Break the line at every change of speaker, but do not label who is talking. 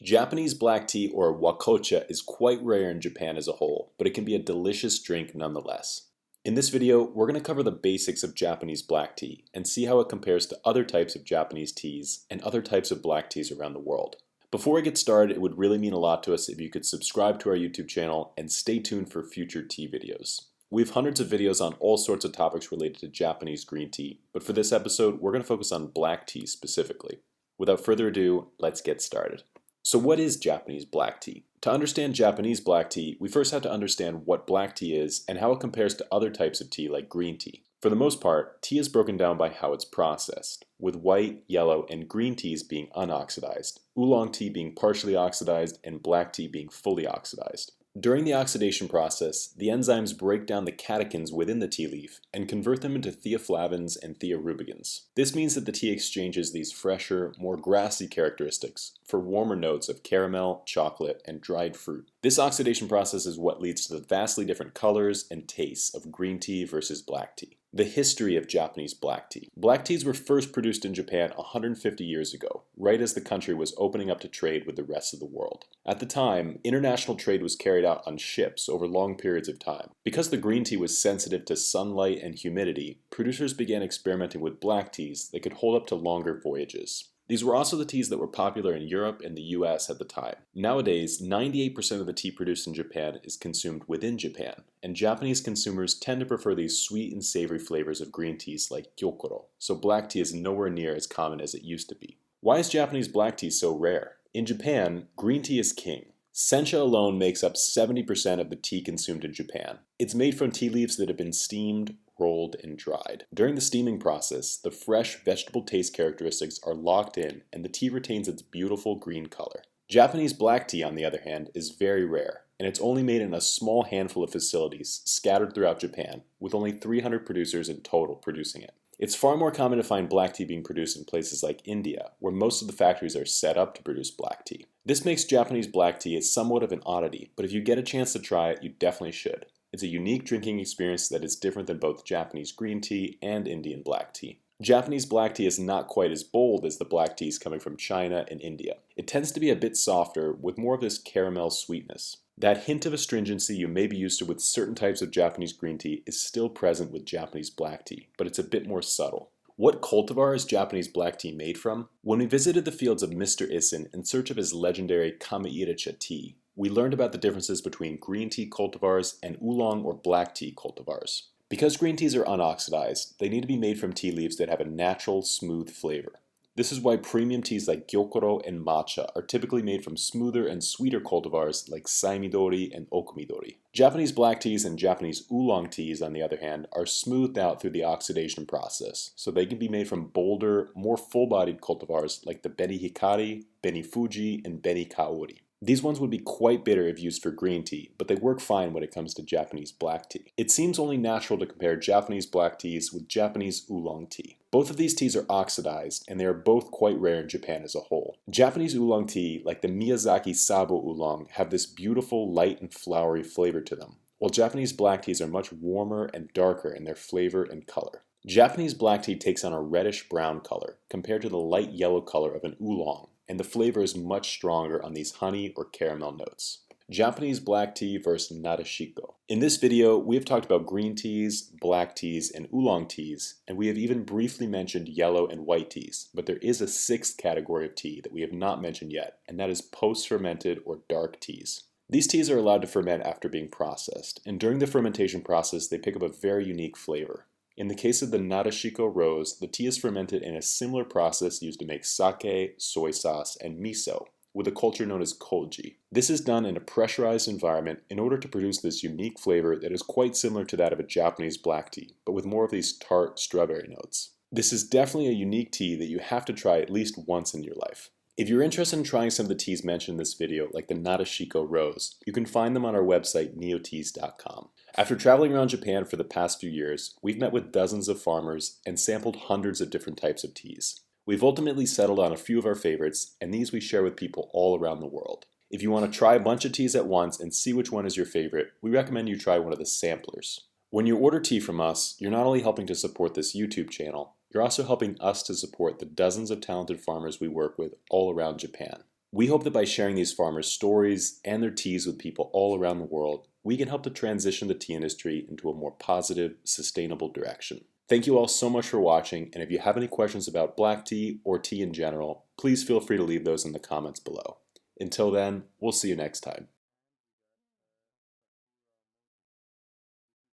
Japanese black tea, or wakocha, is quite rare in Japan as a whole, but it can be a delicious drink nonetheless. In this video, we're going to cover the basics of Japanese black tea and see how it compares to other types of Japanese teas and other types of black teas around the world. Before I get started, it would really mean a lot to us if you could subscribe to our YouTube channel and stay tuned for future tea videos. We have hundreds of videos on all sorts of topics related to Japanese green tea, but for this episode, we're going to focus on black tea specifically. Without further ado, let's get started. So what is Japanese black tea? To understand Japanese black tea, we first have to understand what black tea is and how it compares to other types of tea like green tea. For the most part, tea is broken down by how it's processed, with white, yellow, and green teas being unoxidized, oolong tea being partially oxidized, and black tea being fully oxidized. During the oxidation process, the enzymes break down the catechins within the tea leaf and convert them into theaflavins and theorubicins. This means that the tea exchanges these fresher, more grassy characteristics for warmer notes of caramel, chocolate, and dried fruit. This oxidation process is what leads to the vastly different colors and tastes of green tea versus black tea. The history of Japanese black tea. Black teas were first produced in Japan 150 years ago, right as the country was opening up to trade with the rest of the world. At the time, international trade was carried out on ships over long periods of time. Because the green tea was sensitive to sunlight and humidity, producers began experimenting with black teas that could hold up to longer voyages. These were also the teas that were popular in Europe and the US at the time. Nowadays, 98% of the tea produced in Japan is consumed within Japan, and Japanese consumers tend to prefer these sweet and savory flavors of green teas like gyokuro, so black tea is nowhere near as common as it used to be. Why is Japanese black tea so rare? In Japan, green tea is king. Sencha alone makes up 70% of the tea consumed in Japan. It's made from tea leaves that have been steamed, rolled, and dried. During the steaming process, the fresh vegetable taste characteristics are locked in and the tea retains its beautiful green color. Japanese black tea, on the other hand, is very rare, and it's only made in a small handful of facilities scattered throughout Japan, with only 300 producers in total producing it. It's far more common to find black tea being produced in places like India, where most of the factories are set up to produce black tea. This makes Japanese black tea somewhat of an oddity, but if you get a chance to try it, you definitely should. It's a unique drinking experience that is different than both Japanese green tea and Indian black tea. Japanese black tea is not quite as bold as the black teas coming from China and India. It tends to be a bit softer with more of this caramel sweetness. That hint of astringency you may be used to with certain types of Japanese green tea is still present with Japanese black tea, but it's a bit more subtle. What cultivar is Japanese black tea made from? When we visited the fields of Mr. Issen in search of his legendary Kamairicha tea, we learned about the differences between green tea cultivars and oolong or black tea cultivars. Because green teas are unoxidized, they need to be made from tea leaves that have a natural, smooth flavor. This is why premium teas like gyokuro and matcha are typically made from smoother and sweeter cultivars like saimidori and okumidori. Japanese black teas and Japanese oolong teas, on the other hand, are smoothed out through the oxidation process, so they can be made from bolder, more full-bodied cultivars like the Beni Hikari, Beni Fuji, and Beni Kaori. These ones would be quite bitter if used for green tea, but they work fine when it comes to Japanese black tea. It seems only natural to compare Japanese black teas with Japanese oolong tea. Both of these teas are oxidized, and they are both quite rare in Japan as a whole. Japanese oolong tea, like the Miyazaki Sabo oolong, have this beautiful light and flowery flavor to them, while Japanese black teas are much warmer and darker in their flavor and color. Japanese black tea takes on a reddish-brown color, compared to the light yellow color of an oolong, and the flavor is much stronger on these honey or caramel notes. Japanese black tea versus Nadeshiko. In this video, we have talked about green teas, black teas, and oolong teas, and we have even briefly mentioned yellow and white teas, but there is a sixth category of tea that we have not mentioned yet, and that is post-fermented or dark teas. These teas are allowed to ferment after being processed, and during the fermentation process, they pick up a very unique flavor. In the case of the Nadeshiko rose, the tea is fermented in a similar process used to make sake, soy sauce, and miso, with a culture known as koji. This is done in a pressurized environment in order to produce this unique flavor that is quite similar to that of a Japanese black tea, but with more of these tart strawberry notes. This is definitely a unique tea that you have to try at least once in your life. If you're interested in trying some of the teas mentioned in this video, like the Nadeshiko rose, you can find them on our website, neoteas.com. After traveling around Japan for the past few years, we've met with dozens of farmers and sampled hundreds of different types of teas. We've ultimately settled on a few of our favorites, and these we share with people all around the world. If you want to try a bunch of teas at once and see which one is your favorite, we recommend you try one of the samplers. When you order tea from us, you're not only helping to support this YouTube channel, you're also helping us to support the dozens of talented farmers we work with all around Japan. We hope that by sharing these farmers' stories and their teas with people all around the world, we can help to transition the tea industry into a more positive, sustainable direction. Thank you all so much for watching, and if you have any questions about black tea or tea in general, please feel free to leave those in the comments below. Until then, we'll see you next time.